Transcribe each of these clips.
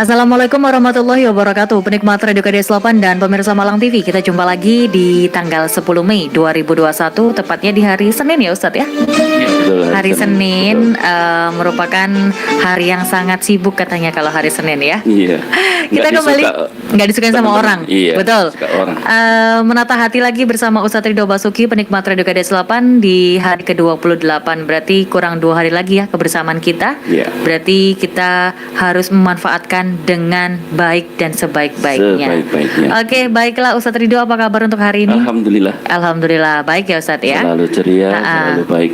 Assalamualaikum warahmatullahi wabarakatuh. Penikmat Radio KDS 8 dan pemirsa Malang TV, kita jumpa lagi di tanggal 10 Mei 2021, tepatnya di hari Senin ya Ustadz ya. Hari Senin merupakan hari yang sangat sibuk katanya kalau hari Senin ya. Iya. Kita kembali nggak disukain sama orang. Iya, betul. Orang. Menata hati lagi bersama Ustadz Ridho Basuki, penikmat Radio KDS 8 di hari ke-28. Berarti kurang 2 hari lagi ya kebersamaan kita. Iya. Berarti kita harus memanfaatkan dengan baik dan sebaik-baiknya. Oke, baiklah Ustadz Ridho, apa kabar untuk hari ini? Alhamdulillah baik ya Ustadz ya. Selalu ceria, selalu baik.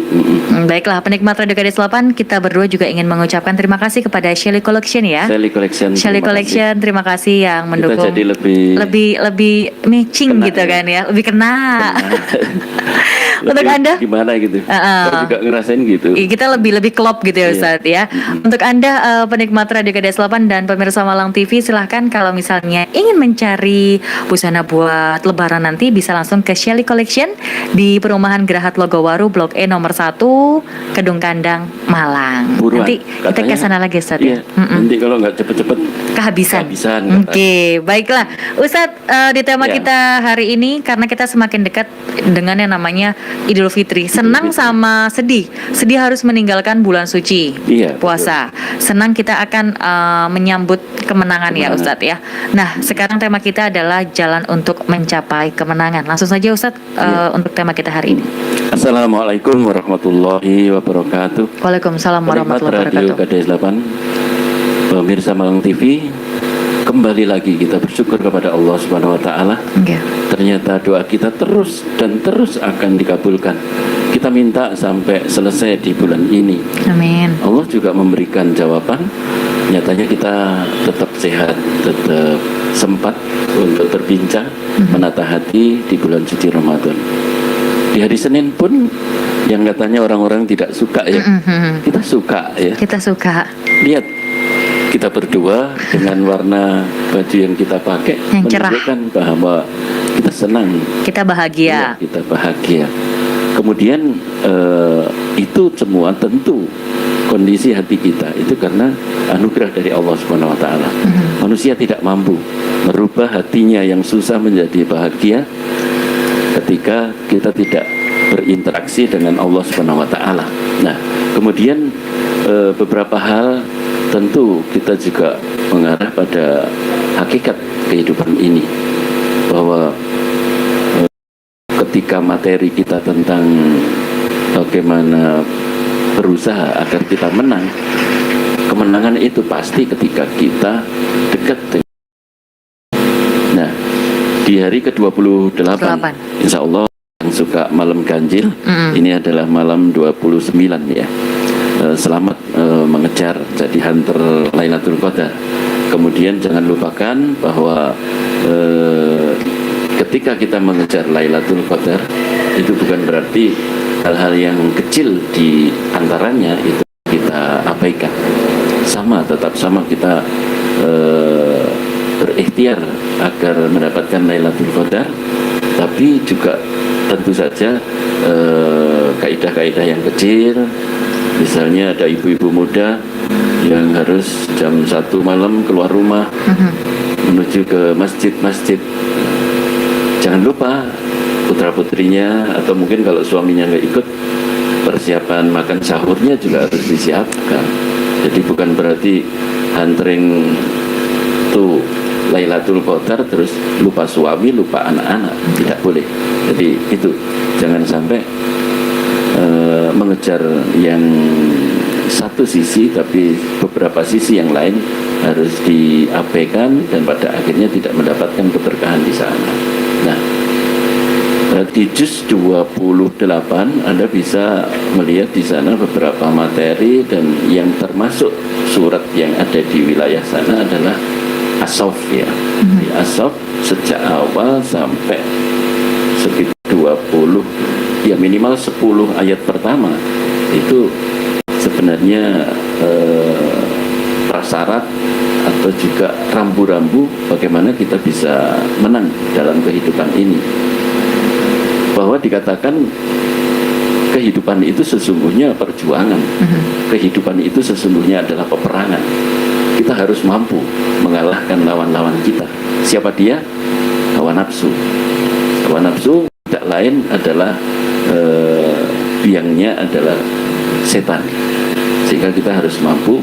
Baiklah, penikmat Radio KDS 8, kita berdua juga ingin mengucapkan terima kasih kepada Shelly Collection ya. Shelly Collection, terima kasih yang mendukung. Kita jadi lebih matching gitu ya. Kan ya, lebih kena. Untuk Anda gimana gitu? Saya juga ngerasain gitu. Kita lebih klop gitu ya Ustadz ya. Untuk Anda penikmat Radio KDS 8 dan pemirsa Malang TV, silahkan kalau misalnya ingin mencari busana buat lebaran nanti bisa langsung ke Shelly Collection di Perumahan Gerahat Logowaru Blok E nomor 1 Kedung Kandang Malang. Buruan, nanti kita ke sana lagi Ustadz ya. Nanti kalau nggak cepet-cepet kehabisan. Oke, baiklah Ustadz, di tema kita hari ini, karena kita semakin dekat dengan yang namanya Idul Fitri. Senang sama sedih. Sedih harus meninggalkan bulan suci puasa. Betul. Senang kita akan menyambut kemenangan ya Ustadz ya. Nah, sekarang tema kita adalah jalan untuk mencapai kemenangan. Langsung saja Ustadz untuk tema kita hari ini. Assalamualaikum warahmatullahi wabarakatuh. Waalaikumsalam warahmatullahi wabarakatuh. Radio KDS 8, pemirsa Malang TV, kembali lagi kita bersyukur kepada Allah Subhanahu wa taala. Ternyata doa kita terus akan dikabulkan. Kita minta sampai selesai di bulan ini. Amin. Allah juga memberikan jawaban. Nyatanya kita tetap sehat, tetap sempat untuk berbincang, menata hati di bulan suci Ramadan. Di hari Senin pun yang katanya orang-orang tidak suka ya, kita suka ya. Kita suka. Lihat, kita berdua dengan warna baju yang kita pakai yang menunjukkan bahwa kita senang, kita bahagia. Ya, kita bahagia. Kemudian itu semua tentu kondisi hati kita itu karena anugerah dari Allah Subhanahu wa taala. Manusia tidak mampu merubah hatinya yang susah menjadi bahagia ketika kita tidak berinteraksi dengan Allah Subhanahu wa taala. Nah, kemudian beberapa hal tentu kita juga mengarah pada hakikat kehidupan ini, bahwa ketika materi kita tentang bagaimana berusaha agar kita menang, kemenangan itu pasti ketika kita dekat dengan. Nah, di hari ke-28 insya Allah yang suka malam ganjil, ini adalah malam 29 ya. Selamat mengejar jadi hunter Lailatul Qadar. Kemudian jangan lupakan bahwa ketika kita mengejar Lailatul Qadar itu bukan berarti hal-hal yang kecil di antaranya itu kita abaikan. Tetap sama kita berikhtiar agar mendapatkan Lailatul Qadar, tapi juga tentu saja kaidah-kaidah yang kecil. Misalnya ada ibu-ibu muda yang harus jam 1 malam keluar rumah menuju ke masjid-masjid. Jangan lupa putra-putrinya atau mungkin kalau suaminya nggak ikut, persiapan makan sahurnya juga harus disiapkan. Jadi bukan berarti hunting tuh Lailatul Qadar terus lupa suami, lupa anak-anak. Tidak boleh. Jadi itu jangan sampai mengejar yang satu sisi tapi beberapa sisi yang lain harus diabaikan dan pada akhirnya tidak mendapatkan keberkahan di sana. Nah, di juz 28 Anda bisa melihat di sana beberapa materi, dan yang termasuk surat yang ada di wilayah sana adalah As-Saff ya. Di As-Saff sejak awal sampai sekitar 20 ya, minimal 10 ayat pertama itu sebenarnya prasyarat atau juga rambu-rambu bagaimana kita bisa menang dalam kehidupan ini. Bahwa dikatakan kehidupan itu sesungguhnya perjuangan. Kehidupan itu sesungguhnya adalah peperangan. Kita harus mampu mengalahkan lawan-lawan kita. Siapa dia? Hawa nafsu. Hawa nafsu tidak lain adalah biangnya adalah setan. Sehingga kita harus mampu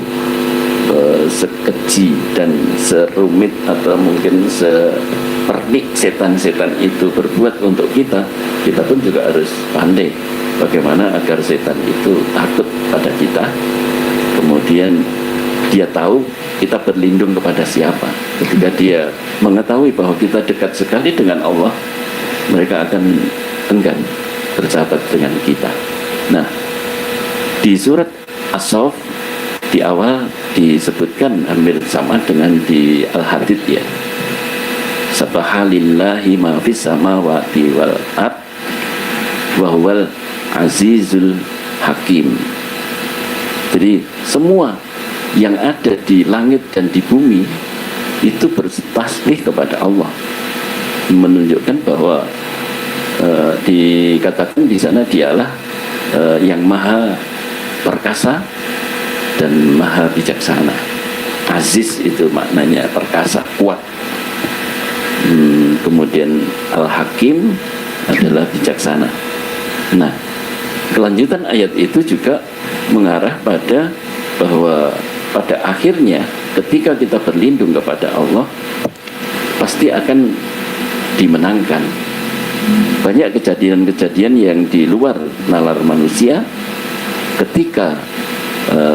sekeji dan serumit atau mungkin sepernik setan-setan itu berbuat untuk kita pun juga harus pandai bagaimana agar setan itu takut pada kita, kemudian dia tahu kita berlindung kepada siapa. Ketika dia mengetahui bahwa kita dekat sekali dengan Allah, mereka akan enggan bersahabat dengan kita. Nah, di surat As-Saff di awal disebutkan hampir sama dengan di Al-Hadid ya. Subhanallahi ma fis samawati wal ard wa huwal azizul hakim. Jadi semua yang ada di langit dan di bumi itu bertasbih kepada Allah, menunjukkan bahwa dikatakan di sana dialah yang maha perkasa dan maha bijaksana. Aziz itu maknanya perkasa, kuat. Kemudian Al-Hakim adalah bijaksana. Nah, kelanjutan ayat itu juga mengarah pada bahwa pada akhirnya ketika kita berlindung kepada Allah pasti akan dimenangkan. Banyak kejadian-kejadian yang di luar nalar manusia ketika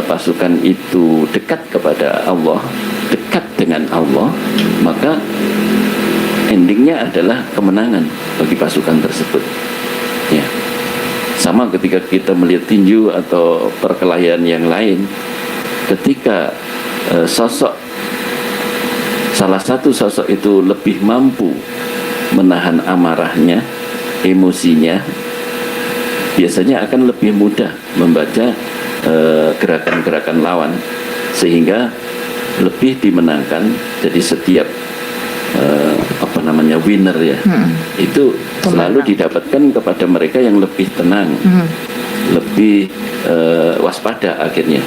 pasukan itu dekat kepada Allah, dekat dengan Allah, maka endingnya adalah kemenangan bagi pasukan tersebut. Ya. Sama ketika kita melihat tinju atau perkelahian yang lain, ketika salah satu sosok itu lebih mampu menahan amarahnya, emosinya, biasanya akan lebih mudah membaca gerakan-gerakan lawan sehingga lebih dimenangkan. Jadi setiap winner ya, itu selalu didapatkan kepada mereka yang lebih tenang, lebih waspada. Akhirnya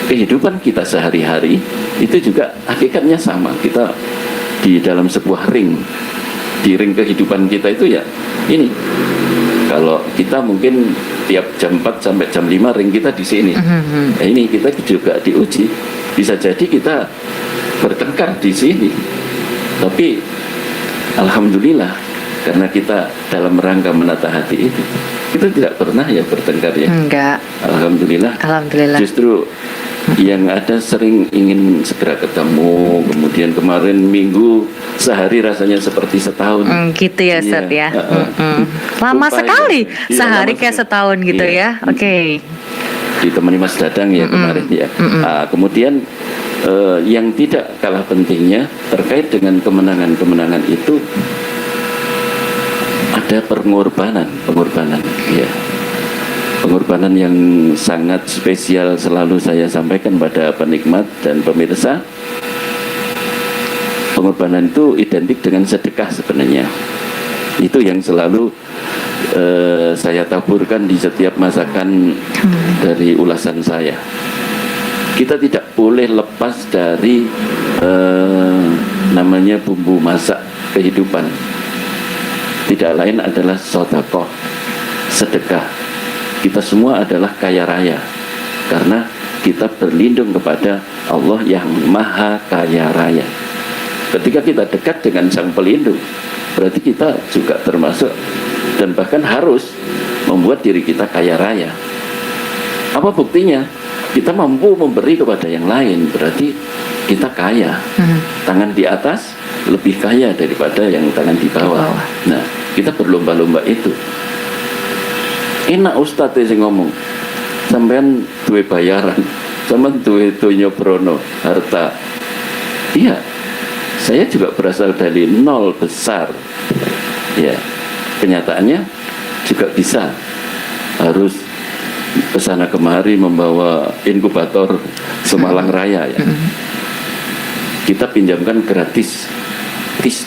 kehidupan kita sehari-hari itu juga hakikatnya sama. Kita di dalam sebuah ring, di ring kehidupan kita itu ya ini. Kalau kita mungkin tiap jam 4 sampai jam 5 ring kita di sini. Nah, ini kita juga diuji. Bisa jadi kita bertengkar di sini. Tapi alhamdulillah karena kita dalam rangka menata hati itu, kita tidak pernah ya bertengkar ya. Enggak. Alhamdulillah. Alhamdulillah. Justru yang ada sering ingin segera ketemu, kemudian kemarin minggu sehari rasanya seperti setahun. Gitu ya, Ustaz ya. Lama Lupa sekali, ya. sehari Lama kayak setahun gitu ya. Oke. Ditemani Mas Dadang ya kemarin ya. Kemudian yang tidak kalah pentingnya terkait dengan kemenangan-kemenangan itu ada pengorbanan ya. Pengorbanan yang sangat spesial selalu saya sampaikan pada penikmat dan pemirsa. Pengorbanan itu identik dengan sedekah sebenarnya. Itu yang selalu saya taburkan di setiap masakan dari ulasan saya. Kita tidak boleh lepas dari namanya bumbu masak kehidupan. Tidak lain adalah sedekah, sedekah. Kita semua adalah kaya raya karena kita berlindung kepada Allah yang maha kaya raya. Ketika kita dekat dengan sang pelindung, berarti kita juga termasuk dan bahkan harus membuat diri kita kaya raya. Apa buktinya? Kita mampu memberi kepada yang lain, berarti kita kaya. Tangan di atas lebih kaya daripada yang tangan di bawah. Nah, kita berlomba-lomba itu. Enak Ustadz yang ngomong, sampean duwe bayaran, sampean duwe nyobrono harta. Iya, saya juga berasal dari nol besar. Ya, kenyataannya juga bisa harus kesana kemari membawa inkubator Semalang Raya ya. Kita pinjamkan gratis, tis.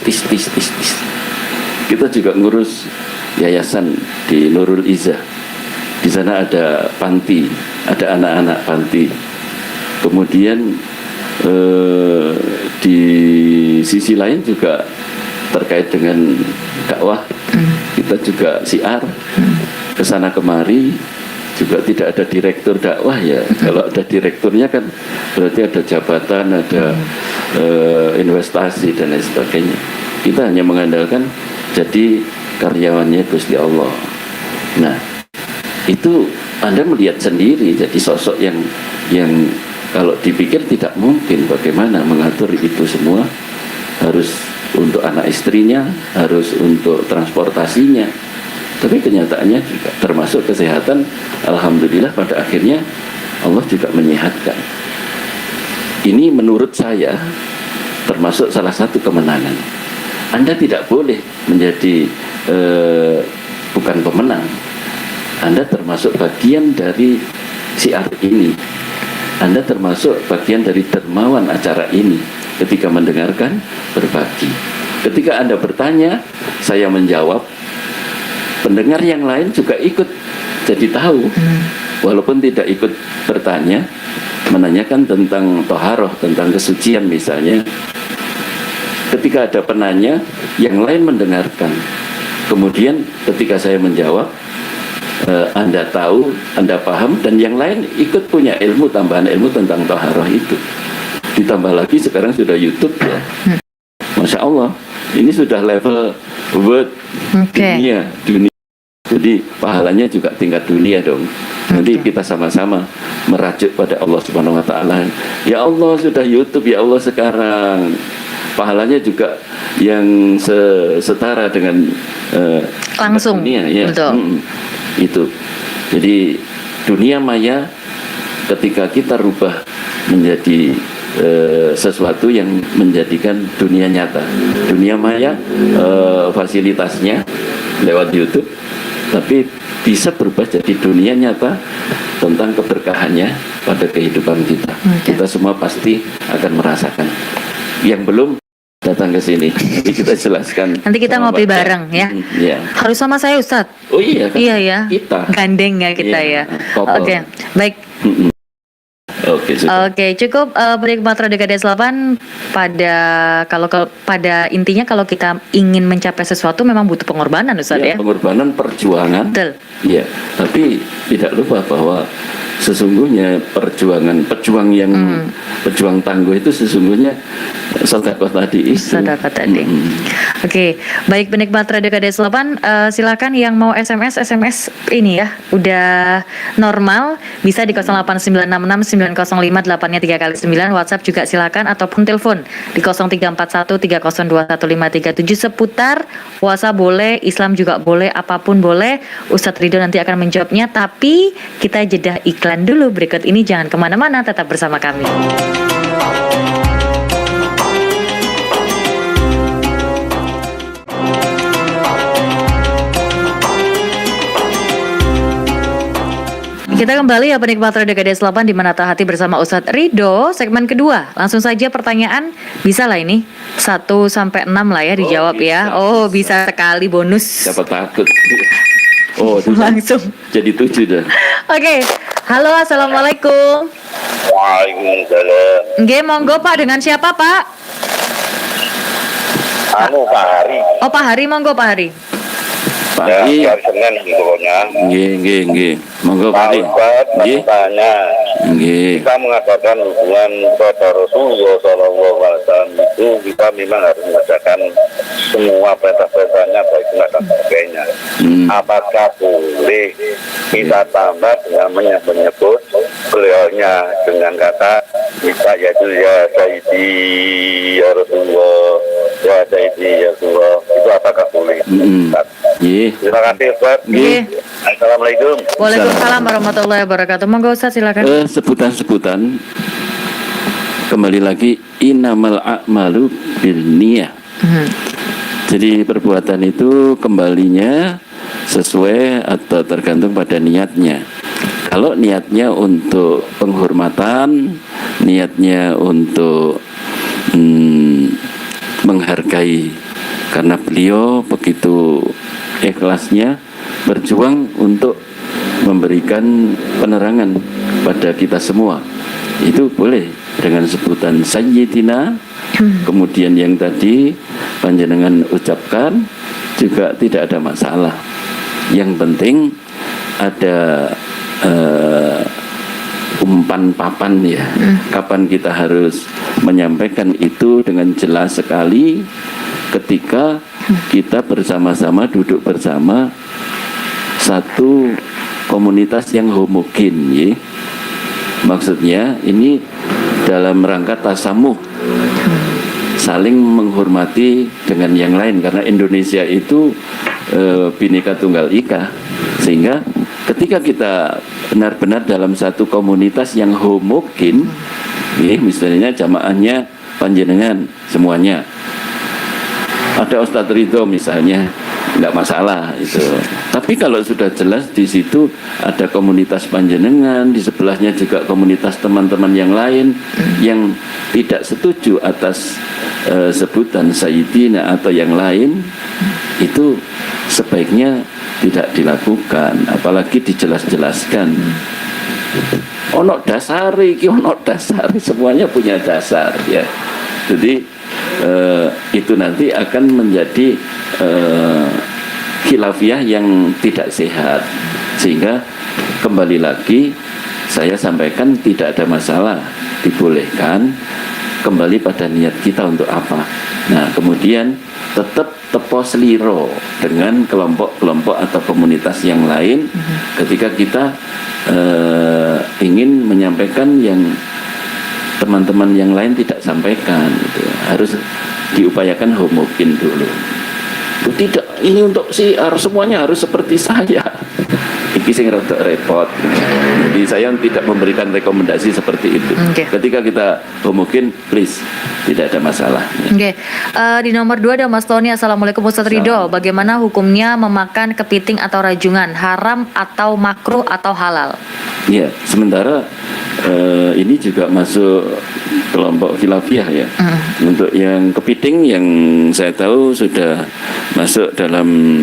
Kita juga ngurus yayasan di Nurul Izzah. Di Di sana ada panti, ada anak-anak panti. Kemudian di sisi lain juga terkait dengan dakwah, kita juga siar kesana kemari, juga tidak ada direktur dakwah ya. Kalau ada direkturnya kan berarti ada jabatan, ada investasi dan lain sebagainya. Kita hanya mengandalkan jadi karyawannya Gusti Allah. Nah, itu Anda melihat sendiri, jadi sosok yang kalau dipikir tidak mungkin bagaimana mengatur itu semua, harus untuk anak istrinya, harus untuk transportasinya. Tapi kenyataannya juga termasuk kesehatan, alhamdulillah pada akhirnya Allah juga menyehatkan. Ini menurut saya termasuk salah satu kemenangan. Anda tidak boleh menjadi bukan pemenang. Anda termasuk bagian dari siar ini. Anda termasuk bagian dari dermawan acara ini. Ketika mendengarkan, berbagi. Ketika Anda bertanya, saya menjawab. Pendengar yang lain juga ikut jadi tahu. Walaupun tidak ikut bertanya, menanyakan tentang toharoh, tentang kesucian misalnya. Ketika ada penanya, yang lain mendengarkan. Kemudian ketika saya menjawab, Anda tahu, Anda paham, dan yang lain ikut punya ilmu, tambahan ilmu tentang toharoh itu. Ditambah lagi sekarang sudah YouTube ya. Masya Allah, ini sudah level world, dunia. Jadi pahalanya juga tingkat dunia dong. Nanti kita sama-sama merajuk pada Allah Subhanahu Wa Taala. Ya Allah, sudah YouTube, ya Allah sekarang. Pahalanya juga yang setara dengan langsung dunia ya. Betul. Itu. Jadi dunia maya ketika kita rubah menjadi sesuatu yang menjadikan dunia nyata. Dunia maya fasilitasnya lewat YouTube, tapi bisa berubah jadi dunia nyata tentang keberkahannya pada kehidupan kita. Kita semua pasti akan merasakan. Yang belum datang ke sini, nanti kita jelaskan. Nanti kita ngopi bareng ya. Ya. Harus sama saya Ustadz. Oh iya kan? Iya ya. Kita. Gandeng ya kita ya. Oke, baik. Oke, cukup penikmat Radio KDS 8 pada intinya kalau kita ingin mencapai sesuatu memang butuh pengorbanan Ustaz ya. Pengorbanan, perjuangan. Betul. Iya, tapi tidak lupa bahwa sesungguhnya pejuang yang pejuang tangguh itu sesungguhnya sedekah tadi itu. Sedekah tadi. Oke, baik penikmat Radio KDS 8, silakan yang mau SMS ini ya udah normal bisa di 089669058-3x9, WhatsApp juga silakan ataupun telepon di 034130215337 seputar puasa boleh, Islam juga boleh, apapun boleh. Ustadz Ridho nanti akan menjawabnya, tapi kita jeda iklan dulu berikut ini, jangan kemana-mana, tetap bersama kami. Kita kembali ya penikmat Radio KDS 8 di Menata Hati bersama Ustadz Ridho, segmen kedua. Langsung saja pertanyaan, bisa lah ini 1-6 lah ya dijawab ya. Bisa sekali bonus. Siapa takut? Langsung. Jadi 7 dah. Oke. Halo, assalamualaikum. Waalaikumsalam. Nggih, monggo Pak, dengan siapa Pak? Pak Hari. Oh Pak Hari, monggo Pak Hari. Pak Hari. Ya, Senin pokoknya. Nggih. Monggo Pak Hari. Nggih. Tanya. Nggih. Kita mengatakan hubungan kepada Rasulullah SAW itu kita memang harus mengerjakan semua perintah-perintahnya baik benar dan sebagainya. Apakah boleh kita tambah dengan menyebut beliaunya dengan kata kita yaitu ya Sayyidi ya Rasulullah, ya Sayyidi ya Rasulullah, itu apakah boleh? Terima kasih Ustaz. Assalamualaikum. Waalaikumsalam warahmatullahi wabarakatuh. Monggo Ustaz silakan. Sebutan-sebutan kembali lagi innamal a'malu binniyah. Jadi perbuatan itu kembalinya sesuai atau tergantung pada niatnya. Kalau niatnya untuk penghormatan, niatnya untuk menghargai karena beliau begitu ikhlasnya berjuang untuk memberikan penerangan pada kita semua. Itu boleh dengan sebutan Sayyidina. Kemudian yang tadi panjenengan ucapkan juga tidak ada masalah. Yang penting ada umpan papan ya. Kapan kita harus menyampaikan itu dengan jelas sekali ketika kita bersama-sama duduk bersama satu komunitas yang homogen ya. Maksudnya ini dalam rangka tasamuh, saling menghormati dengan yang lain, karena Indonesia itu Bhinneka Tunggal Ika, sehingga ketika kita benar-benar dalam satu komunitas yang homogen, misalnya jamaahnya panjenengan semuanya, ada Ustadz Ridho misalnya, nggak masalah itu. Tapi kalau sudah jelas di situ ada komunitas panjenengan, di sebelahnya juga komunitas teman-teman yang lain yang tidak setuju atas sebutan Sayyidina atau yang lain, itu sebaiknya tidak dilakukan, apalagi dijelas-jelaskan. Ono dasari, ono dasari, semuanya punya dasar ya. Jadi itu nanti akan menjadi khilafiyah yang tidak sehat, sehingga kembali lagi saya sampaikan tidak ada masalah, dibolehkan, kembali pada niat kita untuk apa. Nah kemudian tetap tepo seliro dengan kelompok-kelompok atau komunitas yang lain ketika kita ingin menyampaikan yang teman-teman yang lain tidak sampaikan, gitu. Harus diupayakan homogen dulu. Tidak, ini untuk semuanya harus seperti saya. Iki sing rada repot. Jadi saya tidak memberikan rekomendasi seperti itu. Ketika kita homogen, please, tidak ada masalah. Oke. Di nomor 2 ada Mas Tony. Assalamualaikum Ustadz Ridho. Bagaimana hukumnya memakan kepiting atau rajungan? Haram atau makruh atau halal? Ya, sementara ini juga masuk kelompok khilafiyah ya. Untuk yang kepiting yang saya tahu sudah masuk dalam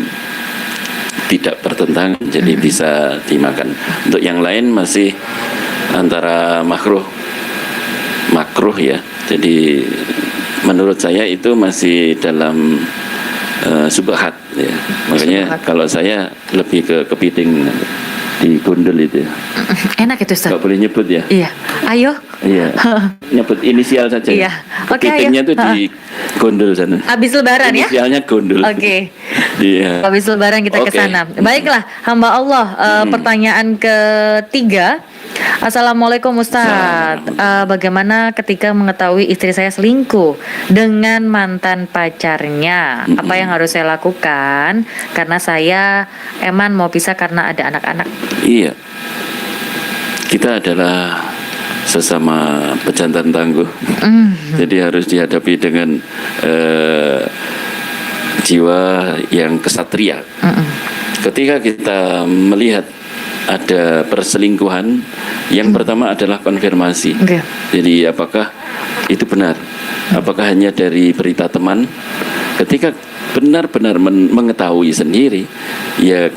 tidak bertentangan, jadi bisa dimakan. Untuk yang lain masih antara makruh ya. Jadi menurut saya itu masih dalam subhat ya. Makanya kalau saya lebih ke kepiting di gondol itu. Enak itu Ustaz. Gak boleh nyebut ya. Iya. Ayo. Iya. Nyebut inisial saja. Iya. Oke, kepitingnya tuh di gondol sana. Habis lebaran ya. Inisialnya gondol. Oke. Iya. Habis lebaran kita ke sana. Baiklah, hamba Allah. Pertanyaan ketiga. Assalamualaikum Ustadz. Bagaimana ketika mengetahui istri saya selingkuh dengan mantan pacarnya? Apa yang harus saya lakukan? Karena saya eman mau pisah karena ada anak-anak. Iya. Kita adalah sesama pejantan tangguh. Jadi harus dihadapi dengan jiwa yang kesatria. Ketika kita melihat ada perselingkuhan, yang pertama adalah konfirmasi. Jadi apakah itu benar? Apakah hanya dari berita teman? Ketika benar-benar mengetahui sendiri, ya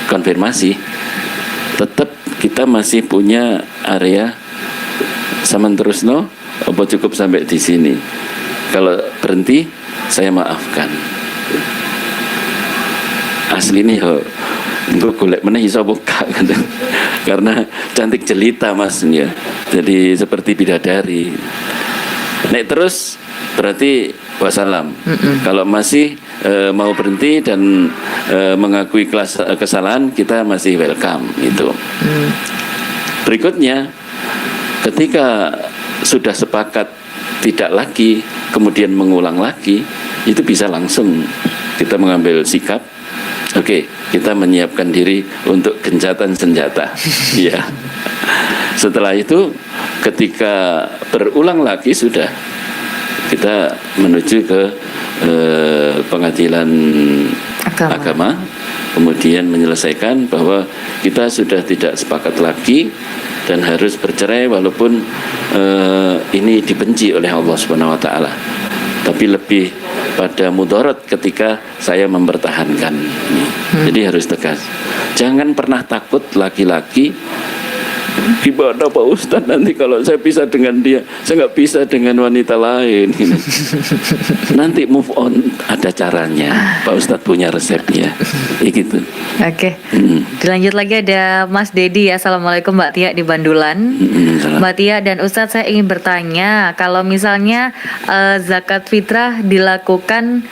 konfirmasi. Tetap kita masih punya area saman terusno, apa cukup sampai di sini? Kalau berhenti, saya maafkan. Asli nih untuk golek meneh iso buka gitu. Karena cantik jelita Mas ya. Jadi seperti bidadari. Nek terus berarti wassalam. Kalau masih mau berhenti dan mengakui kesalahan, kita masih welcome itu. Berikutnya, ketika sudah sepakat tidak lagi, kemudian mengulang lagi, itu bisa langsung kita mengambil sikap. Oke, kita menyiapkan diri untuk gencatan senjata. Ya. Setelah itu, ketika berulang lagi sudah, kita menuju ke pengadilan agama, kemudian menyelesaikan bahwa kita sudah tidak sepakat lagi dan harus bercerai, walaupun ini dibenci oleh Allah Subhanahu Wa Taala. Tapi lebih pada mudarat ketika saya mempertahankan. Jadi harus tegas. Jangan pernah takut laki-laki. Gimana Pak Ustadz nanti kalau saya pisah dengan dia, saya nggak bisa dengan wanita lain. Nanti move on, ada caranya. Pak Ustadz punya resepnya, gitu. Oke. Dilanjut lagi ada Mas Dedi. Assalamualaikum Mbak Tia di Bandulan. Salam. Mbak Tia dan Ustadz, saya ingin bertanya, kalau misalnya zakat fitrah dilakukan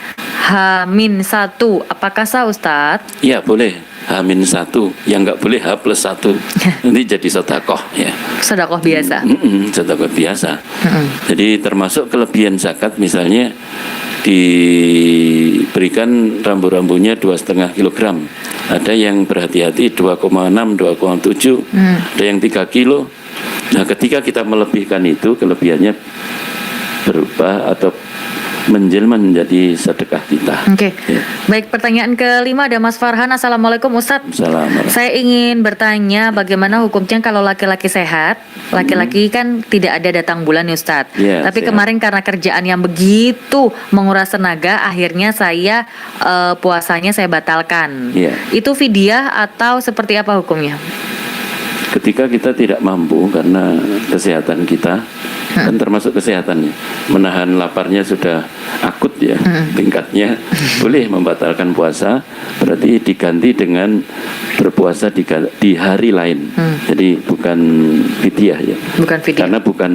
H-1, apakah sah Ustadz? Ya boleh. H-1, yang nggak boleh H+1. Nanti jadi sedekah ya. Sedekah biasa. Sedekah biasa. Jadi termasuk kelebihan zakat, misalnya diberikan rambu-rambunya 2,5 kilogram. Ada yang berhati-hati 2,6, 2,7, ada yang 3 kilo. Nah ketika kita melebihkan itu, kelebihannya berubah atau menjelma menjadi sedekah kita. Oke. Ya. Baik, pertanyaan kelima ada Mas Farhan. Assalamualaikum Ustadz. Assalamualaikum. Saya ingin bertanya bagaimana hukumnya kalau laki-laki sehat. Laki-laki kan tidak ada datang bulan nih Ustadz. Ya, Tapi sehat. kemarin karena kerjaan yang begitu menguras tenaga, akhirnya saya puasanya saya batalkan. Ya. Itu fidyah atau seperti apa hukumnya? Ketika kita tidak mampu karena kesehatan kita, kan termasuk kesehatannya, menahan laparnya sudah akut ya tingkatnya, boleh membatalkan puasa, berarti diganti dengan berpuasa di hari lain. Jadi bukan fidyah ya. Bukan fidyah. Karena bukan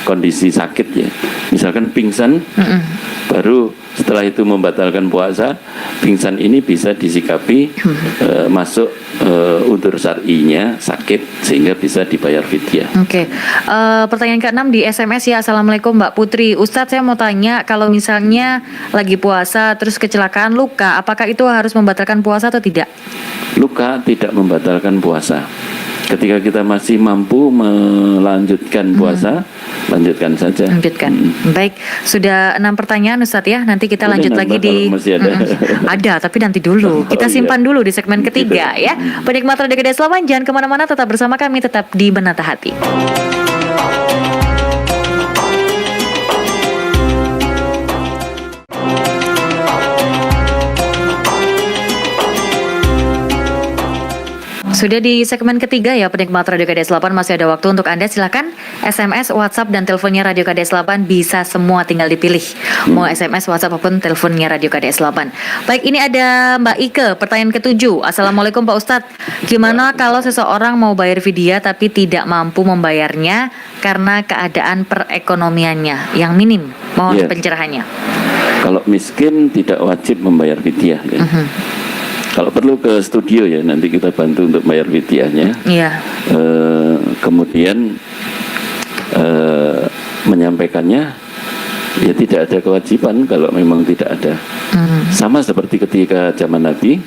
kondisi sakit ya. Misalkan pingsan, baru setelah itu membatalkan puasa, pingsan ini bisa disikapi masuk udzur syar'inya sakit sehingga bisa dibayar fidyah. Oke. Pertanyaan ke-6 di SMS ya. Assalamualaikum Mbak Putri. Ustadz, saya mau tanya, kalau misalnya lagi puasa terus kecelakaan luka, apakah itu harus membatalkan puasa atau tidak? Luka tidak membatalkan puasa. Ketika kita masih mampu melanjutkan puasa, lanjutkan saja. Lanjutkan. Baik, sudah 6 pertanyaan Ustadz ya. Nanti kita Boleh lanjut nambah lagi di kalau masih ada. Ada, tapi nanti dulu. Kita simpan dulu di segmen ketiga ya. Penikmat Radio Kadai Selamat, jangan kemana-mana, tetap bersama kami, tetap di Menata Hati. Sudah di segmen ketiga ya penikmat Radio KDS 8, masih ada waktu untuk Anda. Silakan SMS, WhatsApp dan teleponnya Radio KDS 8 bisa semua, tinggal dipilih. Mau SMS, WhatsApp maupun teleponnya Radio KDS 8. Baik, ini ada Mbak Ike, pertanyaan ke-7. Assalamualaikum Pak Ustadz. Gimana kalau seseorang mau bayar fidyah tapi tidak mampu membayarnya karena keadaan perekonomiannya yang minim? Mohon pencerahannya. Kalau miskin tidak wajib membayar fidyah ya. Kalau perlu ke studio ya, nanti kita bantu untuk bayar fidyahnya. Iya. Kemudian menyampaikannya, ya tidak ada kewajiban kalau memang tidak ada. Sama seperti ketika zaman Nabi,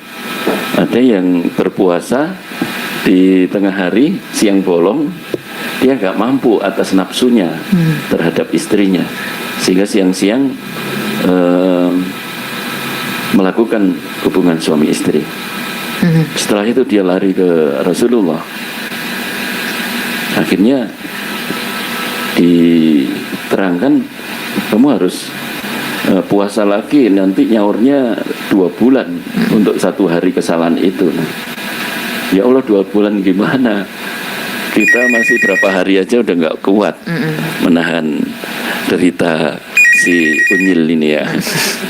ada yang berpuasa di tengah hari, siang bolong, dia nggak mampu atas nafsunya terhadap istrinya, sehingga siang-siang melakukan hubungan suami istri. Setelah itu dia lari ke Rasulullah. Akhirnya diterangkan, kamu harus puasa lagi, nanti nyaurnya 2 bulan untuk 1 hari kesalahan itu. Ya Allah, 2 bulan gimana? Kita masih berapa hari aja udah nggak kuat menahan derita si unyil ini ya.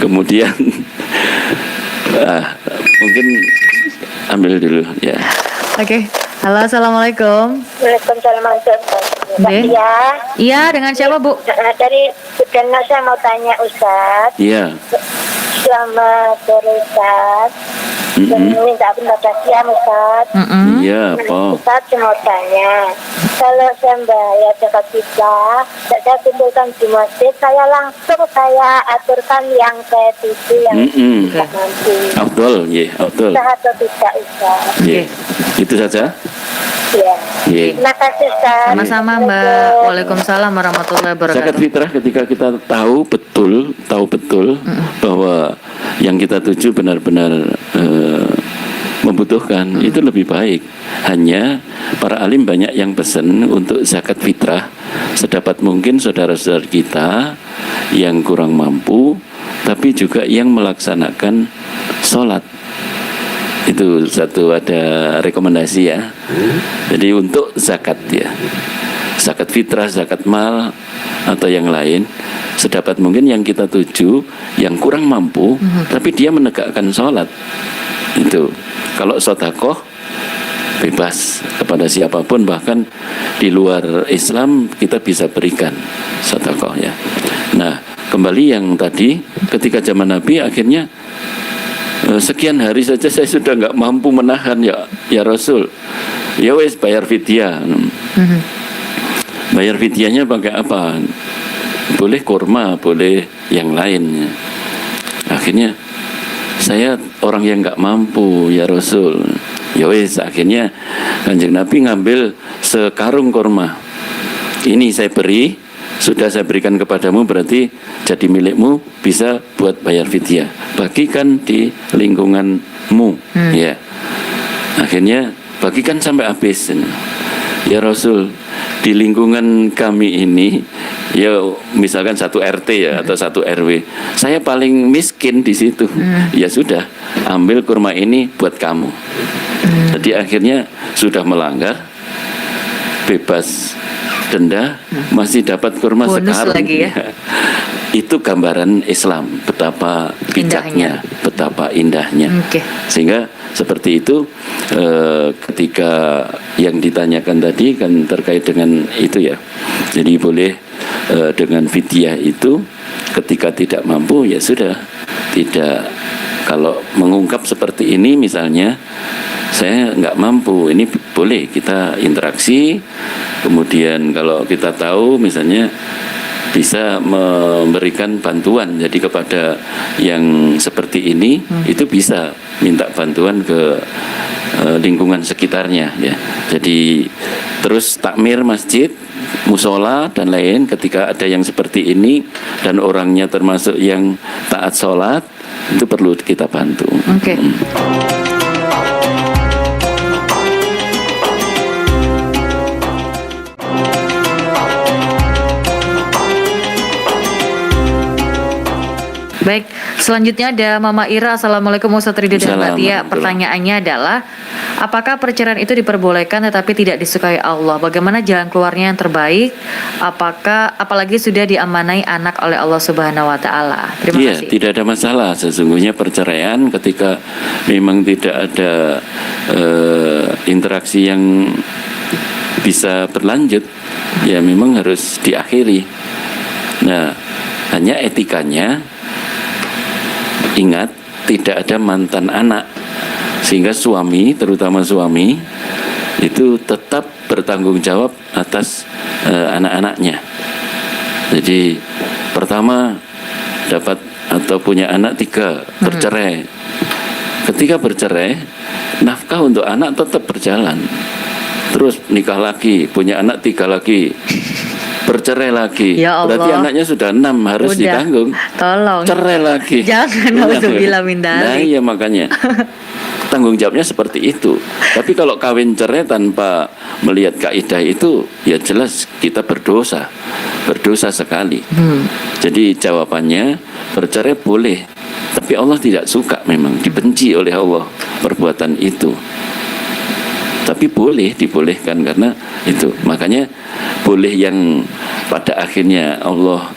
Kemudian mungkin ambil dulu ya. Oke. Halo, assalamualaikum. Waalaikumsalam warahmatullahi wabarakatuh. Iya, dengan siapa Bu? Dari Budana, saya mau tanya Ustadz. Iya. Selamat sore Ustadz. Minta pendapat ya Ustadz. Iya, Pak. Ustadz, saya mau tanya, kalau saya bayar zakat fitrah, saya kumpulkan di masjid, langsung saya aturkan yang saya tuju yang tidak mampu. Afdol, ya, afdol. Sah atau tidak Ustadz? Ya, itu saja. Ya. Ya. Terima kasih Ustadz. Sama-sama Mbak. Waalaikumsalam warahmatullahi Zakat wabarakatuh. fitrah ketika kita tahu betul bahwa yang kita tuju benar-benar membutuhkan, itu lebih baik. Hanya para alim banyak yang pesan untuk zakat fitrah sedapat mungkin saudara-saudara kita yang kurang mampu, tapi juga yang melaksanakan sholat Itu satu, ada rekomendasi ya. Jadi untuk zakat ya, zakat fitrah, zakat mal atau yang lain, sedapat mungkin yang kita tuju yang kurang mampu, tapi dia menegakkan sholat. Itu kalau sedekah bebas kepada siapapun, bahkan di luar Islam kita bisa berikan sedekah ya. Nah, kembali yang tadi, ketika zaman Nabi akhirnya sekian hari saja saya sudah nggak mampu menahan ya Rasul, ya wes bayar fidyah. Bayar fidyahnya pakai apa? Boleh kurma, boleh yang lainnya. Akhirnya saya orang yang nggak mampu ya Rasul. Ya wes, akhirnya Kanjeng Nabi ngambil sekarung kurma. Ini saya beri, sudah saya berikan kepadamu, berarti jadi milikmu, bisa buat bayar fidyah. Bagikan di lingkunganmu, ya. Akhirnya bagikan sampai habis. Ya Rasul, di lingkungan kami ini, ya misalkan satu RT ya atau satu RW, saya paling miskin di situ. Ya sudah, ambil kurma ini buat kamu. Jadi akhirnya sudah melanggar, bebas denda, masih dapat kurma bonus sekarang lagi ya. Itu gambaran Islam, betapa bijaknya, betapa indahnya. Sehingga seperti itu, ketika yang ditanyakan tadi kan terkait dengan itu ya. Jadi boleh dengan fidyah itu ketika tidak mampu ya sudah, tidak. Kalau mengungkap seperti ini misalnya, saya nggak mampu, ini boleh kita interaksi. Kemudian kalau kita tahu misalnya bisa memberikan bantuan, jadi kepada yang seperti ini itu bisa minta bantuan ke lingkungan sekitarnya ya. Jadi terus takmir masjid, musola dan lain, ketika ada yang seperti ini dan orangnya termasuk yang taat sholat, itu perlu kita bantu. Baik, selanjutnya ada Mama Ira. Assalamualaikum Ustadz Ridho dan Mbak Tia. Pertanyaannya adalah, apakah perceraian itu diperbolehkan tetapi tidak disukai Allah? Bagaimana jalan keluarnya yang terbaik? Apalagi sudah diamanai anak oleh Allah Subhanahu Wa Taala? Terima kasih. Iya, tidak ada masalah. Sesungguhnya perceraian ketika memang tidak ada interaksi yang bisa berlanjut, ya memang harus diakhiri. Nah, hanya etikanya, ingat, tidak ada mantan anak, sehingga suami, terutama suami, itu tetap bertanggung jawab atas anak-anaknya. Jadi pertama dapat atau punya anak 3, bercerai. Ketika bercerai, nafkah untuk anak tetap berjalan. Terus nikah lagi, punya anak 3 lagi, bercerai lagi, ya Allah. Berarti anaknya sudah 6, harus ditanggung. Tolong. Cerai lagi. Jangan, nauzubillah min dzalik. Nah iya makanya tanggung jawabnya seperti itu. Tapi kalau kawin cerai tanpa melihat kaidah itu, ya jelas kita berdosa sekali. Jadi jawabannya, bercerai boleh, tapi Allah tidak suka, memang dibenci oleh Allah perbuatan itu. Tapi boleh, dibolehkan karena itu. Makanya boleh yang pada akhirnya Allah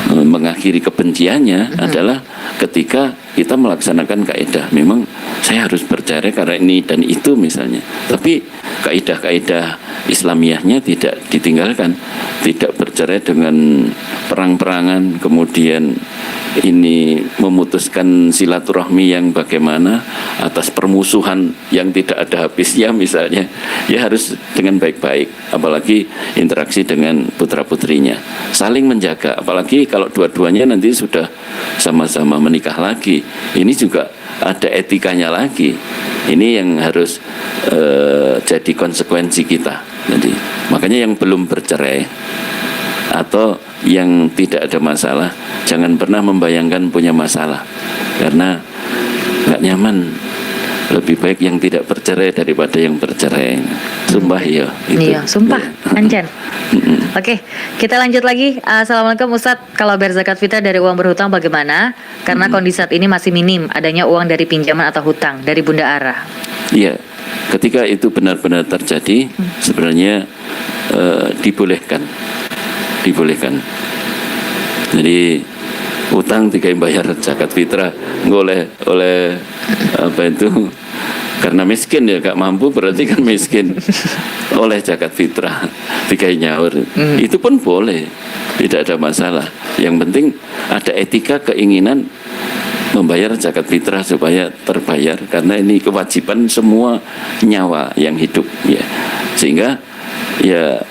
mengakhiri kebenciannya adalah ketika kita melaksanakan kaidah. Memang saya harus bercerai karena ini dan itu misalnya. Tapi kaidah-kaidah Islamiyahnya tidak ditinggalkan. Tidak bercerai dengan perang-perangan, kemudian ini memutuskan silaturahmi yang bagaimana atas permusuhan yang tidak ada habisnya misalnya. Ya harus dengan baik-baik, apalagi interaksi dengan putra-putrinya, saling menjaga. Apalagi kalau dua-duanya nanti sudah sama-sama menikah lagi, ini juga ada etikanya lagi. Ini yang harus jadi konsekuensi kita. Jadi makanya yang belum bercerai atau yang tidak ada masalah, jangan pernah membayangkan punya masalah, karena nggak nyaman. lebih baik yang tidak bercerai daripada yang bercerai. Sumpah ya. Iya, sumpah, Anjan. Oke, kita lanjut lagi. Assalamualaikum Ustadz, kalau bayar zakat fitrah dari uang berhutang bagaimana? Karena kondisi saat ini masih minim adanya uang dari pinjaman atau hutang dari Bunda Ara. Iya, ketika itu benar-benar terjadi, sebenarnya dibolehkan. Jadi utang tiga bayar zakat fitrah oleh apa itu, karena miskin ya, gak mampu berarti kan miskin, oleh zakat fitrah tiga nyaur, itu pun boleh, tidak ada masalah. Yang penting ada etika, keinginan membayar zakat fitrah supaya terbayar, karena ini kewajiban semua nyawa yang hidup ya. Sehingga ya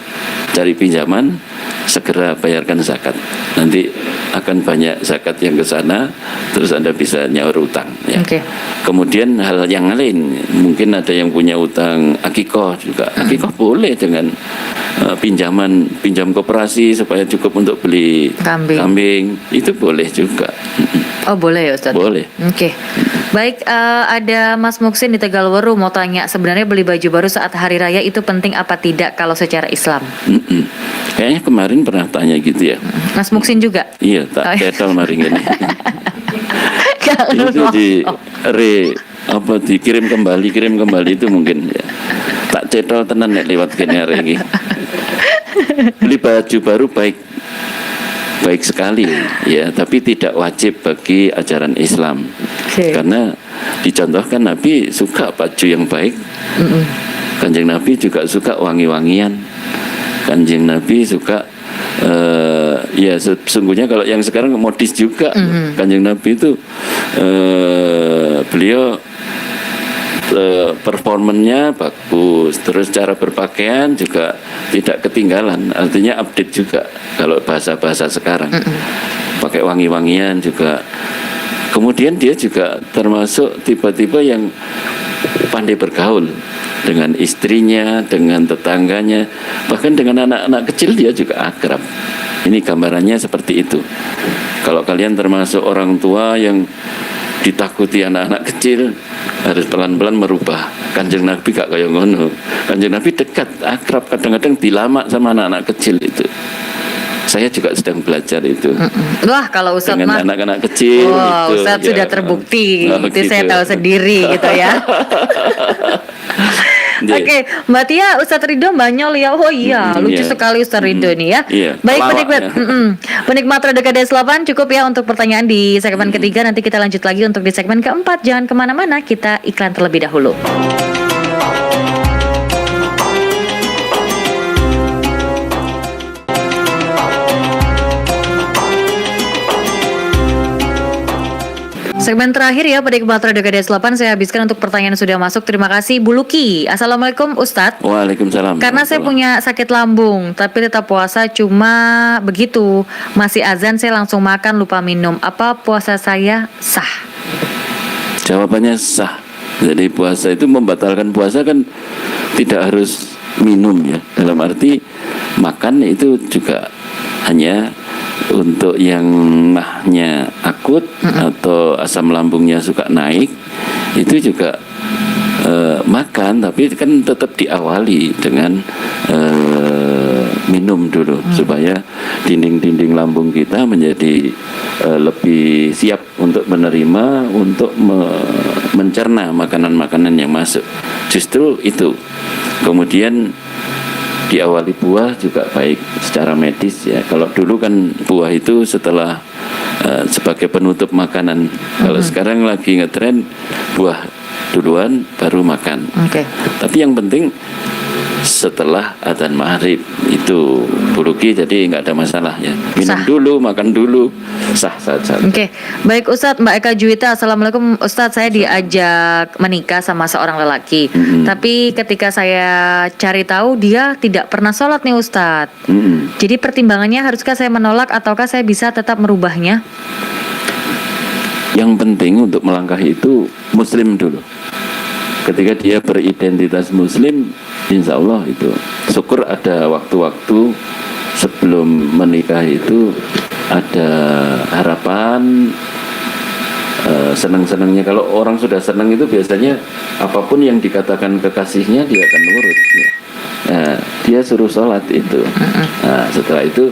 cari pinjaman, segera bayarkan zakat. Nanti akan banyak zakat yang ke sana, terus Anda bisa nyaur utang ya. Kemudian hal yang lain, mungkin ada yang punya utang akikoh juga. Akikoh boleh dengan pinjam koperasi supaya cukup untuk beli kambing. Itu boleh juga. Oh boleh ya Ustadz? Boleh. Baik, ada Mas Muksin di Tegalwaru mau tanya, sebenarnya beli baju baru saat hari raya itu penting apa tidak kalau secara Islam? Kayaknya kemarin pernah tanya gitu ya. Mas Muksin juga? Iya, tak ketol maring ini. Itu dikirim kembali itu mungkin ya. Tak cetol tenan nek lewat kene hari ini. Beli baju baru baik sekali ya, tapi tidak wajib bagi ajaran Islam. Karena dicontohkan Nabi suka baju yang baik. Kanjeng Nabi juga suka wangi-wangian. Kanjeng Nabi suka ya sesungguhnya kalau yang sekarang modis juga. Kanjeng Nabi itu beliau performanya bagus, terus cara berpakaian juga tidak ketinggalan, artinya update juga kalau bahasa-bahasa sekarang. Pakai wangi-wangian juga. Kemudian dia juga termasuk tipe-tipe yang pandai bergaul dengan istrinya, dengan tetangganya, bahkan dengan anak-anak kecil dia juga akrab. Ini gambarannya seperti itu. Kalau kalian termasuk orang tua yang ditakuti anak-anak kecil, harus pelan-pelan merubah. Kanjeng Nabi gak kayak ngono. Kanjeng Nabi dekat, akrab, kadang-kadang dilama sama anak-anak kecil itu. Saya juga sedang belajar itu. Wah, kalau Ustadz dengan anak-anak kecil. Ustadz sudah terbukti. Itu gitu. Saya tahu sendiri gitu ya. Oke, Mbak Tia, Ustadz Ridho Banyol ya. Oh iya, lucu sekali Ustadz Ridho nih ya. Baik, penikmat Radio KDS 8, cukup ya untuk pertanyaan di segmen ketiga. Nanti kita lanjut lagi untuk di segmen keempat. Jangan kemana-mana, kita iklan terlebih dahulu. Segmen terakhir ya penikmat Radio KDS 8, saya habiskan untuk pertanyaan yang sudah masuk. Terima kasih Bu Luki. Assalamualaikum Ustadz. Waalaikumsalam. Karena saya punya sakit lambung tapi tetap puasa, cuma begitu masih azan saya langsung makan lupa minum. Apa puasa saya sah? Jawabannya sah. Jadi puasa itu membatalkan puasa kan tidak harus minum ya. Dalam arti makan itu juga hanya untuk yang mahnya akut atau asam lambungnya suka naik, itu juga makan, tapi kan tetap diawali dengan minum dulu supaya dinding-dinding lambung kita menjadi lebih siap untuk menerima, untuk mencerna makanan-makanan yang masuk. Justru itu. Kemudian diawali buah juga baik secara medis ya. Kalau dulu kan buah itu setelah sebagai penutup makanan. Kalau sekarang lagi ngetren buah duluan baru makan. Tapi yang penting setelah adzan maghrib itu buluki, jadi nggak ada masalah ya. Minum dulu, makan dulu, sah saja. Baik Ustadz. Mbak Eka Juwita, Assalamualaikum Ustadz. Saya diajak menikah sama seorang lelaki, tapi ketika saya cari tahu dia tidak pernah sholat nih Ustadz. Jadi pertimbangannya, haruskah saya menolak ataukah saya bisa tetap merubahnya? Yang penting untuk melangkah itu muslim dulu. Ketika dia beridentitas muslim, insya Allah itu syukur ada waktu-waktu sebelum menikah itu ada harapan senang-senangnya. Kalau orang sudah senang itu biasanya apapun yang dikatakan kekasihnya dia akan nurut ya. Nah, dia suruh sholat itu. Nah, setelah itu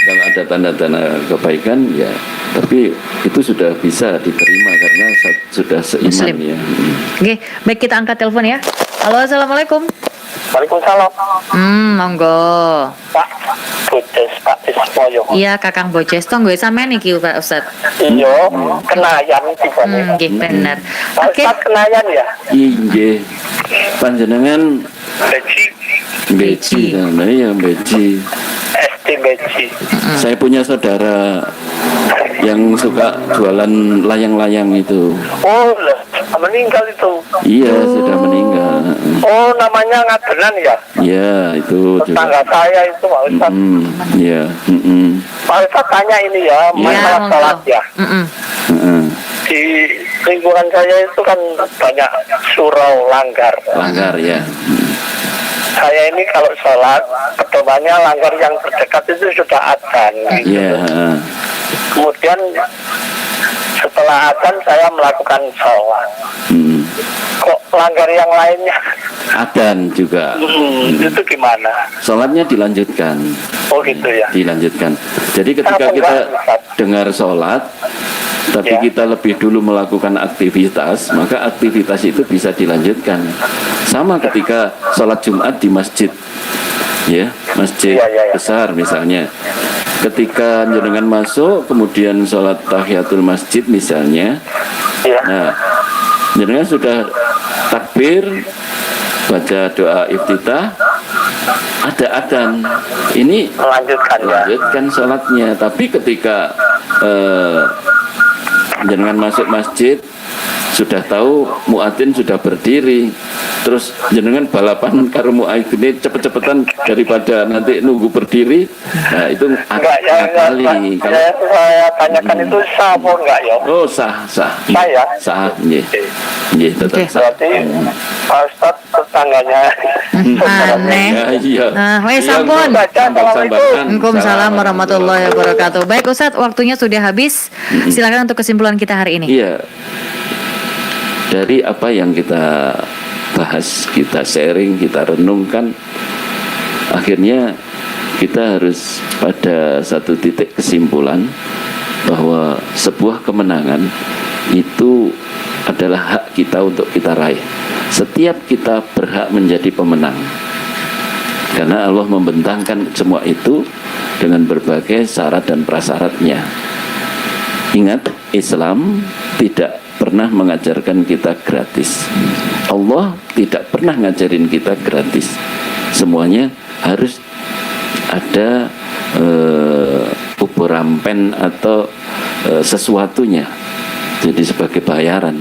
kalau ada tanda-tanda kebaikan ya, tapi itu sudah bisa diterima karena sudah seiman Muslim. ya. Oke, baik, kita angkat telepon ya. Halo, assalamualaikum. Waalaikumsalam. Monggo. Pak Boces, Pak Ismoyo. Iya, Kakang Boces, tunggu sampean iki Pak Ustad. Iya, kenayan tiba Nggih, bener. Pak Oke. Ustaz kenayan ya? Inggih. Panjenengan Beci, Beci, nah ya Beci. SD Beci. Saya punya saudara yang suka jualan layang-layang itu. Oh, lah, meninggal itu. Iya, sudah meninggal. Oh, namanya Ngadenan ya? Iya, itu juga. Tetangga saya itu Pak Ustaz. Iya. Pak Ustaz tanya ini ya, Iya, masalah monggo. sholat ya. Di lingkungan saya itu kan banyak surau langgar. Langgar ya. Saya ini kalau sholat, pedomannya langgar yang terdekat itu sudah adzan. Gitu. Iya. Kemudian setelah adzan saya melakukan sholat. Kok langgar yang lainnya? Adzan juga. Itu gimana? Sholatnya dilanjutkan. Oh gitu ya. Dilanjutkan. Jadi ketika Kenapa kita enggak, Ustaz? dengar sholat, tapi Ya. kita lebih dulu melakukan aktivitas, maka aktivitas itu bisa dilanjutkan. Sama ketika sholat Jumat di masjid, ya, masjid Ya. besar misalnya. Ketika jenengan masuk, kemudian sholat tahiyatul masjid misalnya, Ya. nah, jenengan sudah takbir, baca doa iftitah, ada adzan. Ini Melanjutkan ya. lanjutkan sholatnya. Tapi ketika jenengan masuk masjid, sudah tahu muadzin sudah berdiri, terus jenengan balapan karo muadzin ini cepet-cepetan daripada nanti nunggu berdiri, nah itu Enggak ya, kali. saya tanyakan itu sah apa enggak ya? Oh sah. Sah ya? Sah, nggih. Nggih, tetap Oke. sah. Berarti Pak Ustadz tetangganya. Aneh. Ya, iya. Nah, wes Iya, sampun. sambal-sambalan. Waalaikumsalam warahmatullahi wabarakatuh. Baik Ustadz, waktunya sudah habis. Silakan untuk kesimpulan kita hari ini. Iya. Dari apa yang kita bahas, kita sharing, kita renungkan, akhirnya kita harus pada satu titik kesimpulan bahwa sebuah kemenangan itu adalah hak kita untuk kita raih. Setiap kita berhak menjadi pemenang. Karena Allah membentangkan semua itu dengan berbagai syarat dan prasyaratnya. Ingat, Islam tidak pernah mengajarkan kita gratis. Allah tidak pernah ngajarin kita gratis. Semuanya harus ada ubur rampen atau sesuatunya. Jadi sebagai bayaran.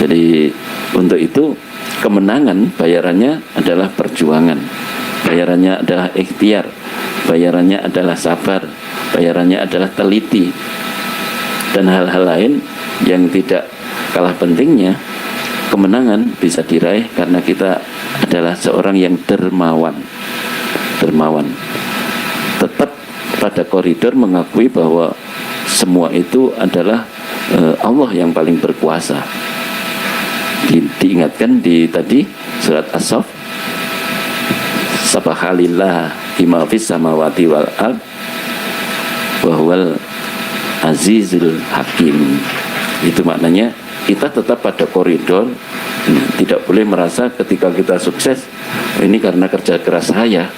Jadi untuk itu kemenangan bayarannya adalah perjuangan. Bayarannya adalah ikhtiar. Bayarannya adalah sabar. Bayarannya adalah teliti. Dan hal-hal lain yang tidak kalah pentingnya, kemenangan bisa diraih karena kita adalah seorang yang dermawan. Tetap pada koridor mengakui bahwa semua itu adalah Allah yang paling berkuasa. Diingatkan di tadi surat As-Saff, Subhanallah bima fis samawati wal ard wa huwal azizul hakim. Itu maknanya kita tetap pada koridor, tidak boleh merasa ketika kita sukses ini karena kerja keras saya,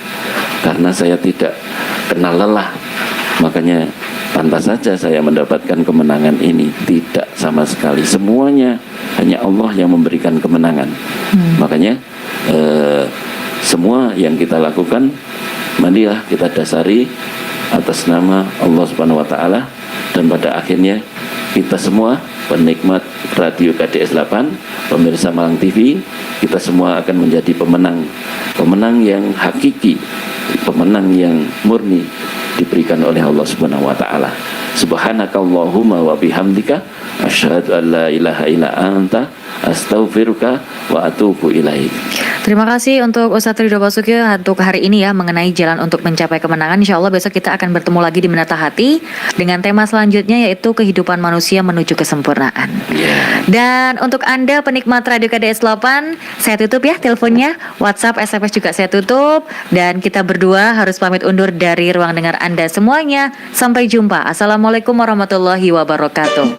karena saya tidak kenal lelah makanya pantas saja saya mendapatkan kemenangan ini. Tidak sama sekali, semuanya hanya Allah yang memberikan kemenangan. Makanya semua yang kita lakukan, marilah kita dasari atas nama Allah Subhanahu wa Ta'ala. Dan pada akhirnya kita semua penikmat radio KDS 8, pemirsa Malang TV, kita semua akan menjadi pemenang yang hakiki, pemenang yang murni diberikan oleh Allah Subhanahu wa Ta'ala. Subhanakallahumma wa bihamdika asyhadu an la ilaha illa anta Astaghfiruka wa atubu ilaik. Terima kasih untuk Ustadz Ridho Basuki untuk hari ini ya, mengenai jalan untuk mencapai kemenangan. Insya Allah besok kita akan bertemu lagi di Menata Hati dengan tema selanjutnya, yaitu kehidupan manusia menuju kesempurnaan. Dan untuk Anda penikmat Radio KDS 8, saya tutup ya teleponnya, WhatsApp, SMS juga saya tutup, dan kita berdua harus pamit undur dari ruang dengar Anda semuanya. Sampai jumpa. Assalamualaikum warahmatullahi wabarakatuh.